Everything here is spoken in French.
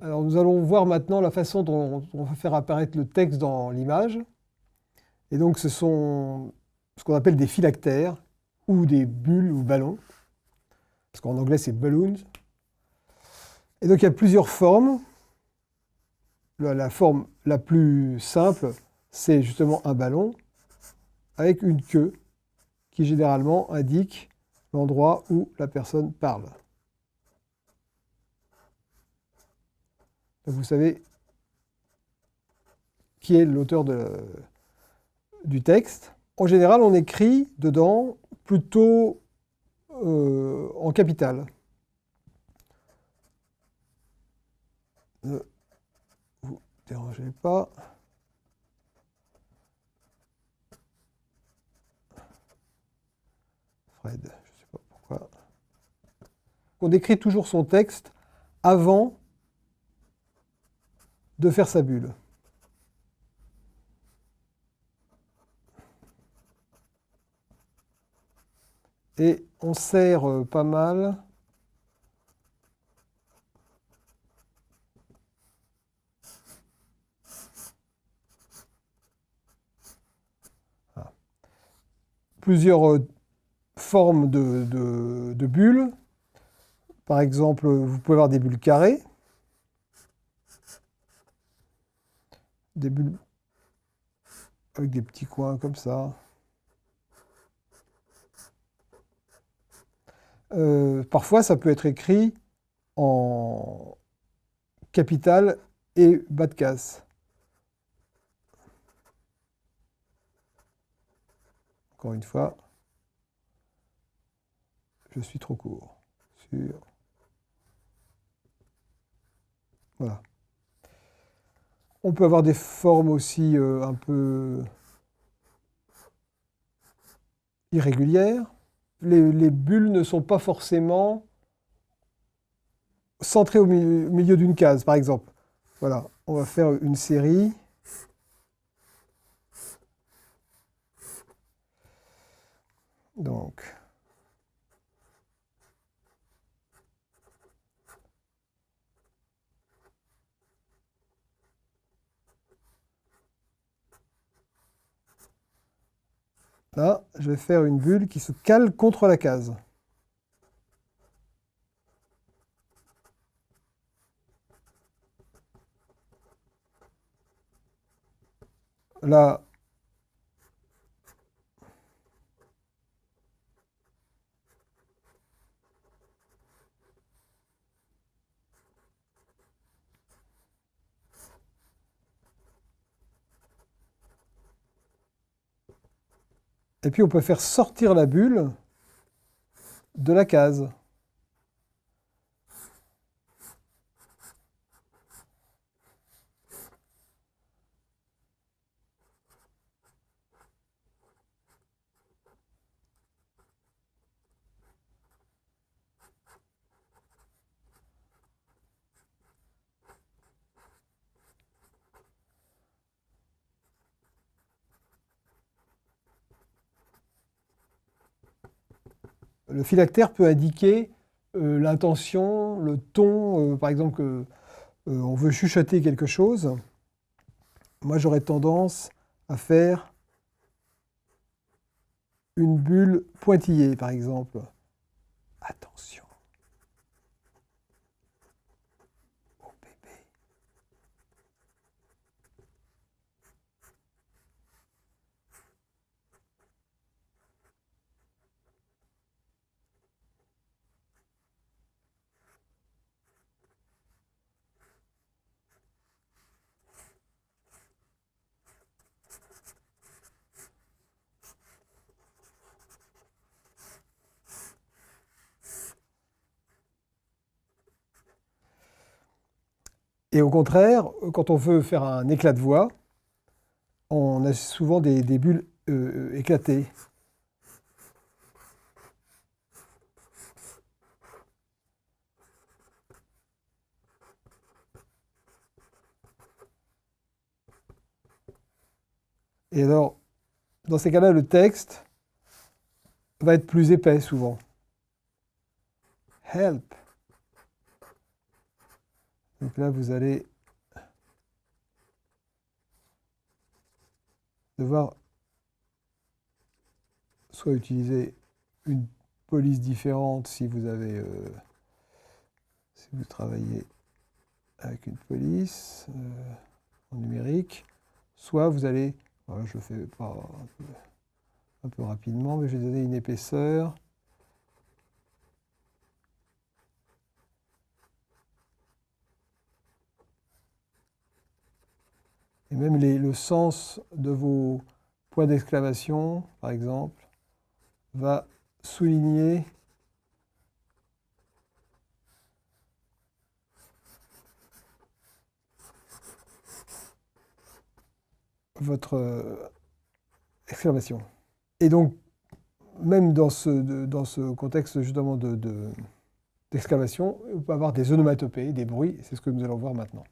Alors nous allons voir maintenant la façon dont on va faire apparaître le texte dans l'image. Et donc ce sont ce qu'on appelle des phylactères ou des bulles ou ballons. Parce qu'en anglais c'est balloons. Et donc il y a plusieurs formes. La forme la plus simple, c'est justement un ballon avec une queue qui généralement indique l'endroit où la personne parle. Donc vous savez qui est l'auteur du texte. En général, on écrit dedans plutôt en capitale. Ne vous dérangez pas. Fred, je ne sais pas pourquoi. On écrit toujours son texte avant de faire sa bulle. Et on sert pas mal plusieurs formes de bulles. Par exemple, vous pouvez avoir des bulles carrées, des bulles avec des petits coins comme ça. Parfois, ça peut être écrit en capitale et bas de case. Encore une fois, je suis trop court. Voilà. On peut avoir des formes aussi un peu irrégulières. Les bulles ne sont pas forcément centrées au milieu d'une case, par exemple. Voilà, on va faire une série. Donc, là, je vais faire une bulle qui se cale contre la case. Là, et puis on peut faire sortir la bulle de la case. Le phylactère peut indiquer l'intention, le ton, par exemple, on veut chuchoter quelque chose. Moi, j'aurais tendance à faire une bulle pointillée, par exemple. Attention au bébé. Et au contraire, quand on veut faire un éclat de voix, on a souvent des bulles éclatées. Et alors, dans ces cas-là, le texte va être plus épais souvent. Help. Donc là, vous allez devoir soit utiliser une police différente si vous avez, si vous travaillez avec une police en numérique, soit vous allez, voilà, je le fais pas un peu rapidement, mais je vais donner une épaisseur. Et même le sens de vos points d'exclamation, par exemple, va souligner votre exclamation. Et donc, même dans ce contexte justement d'exclamation, on peut avoir des onomatopées, des bruits, c'est ce que nous allons voir maintenant.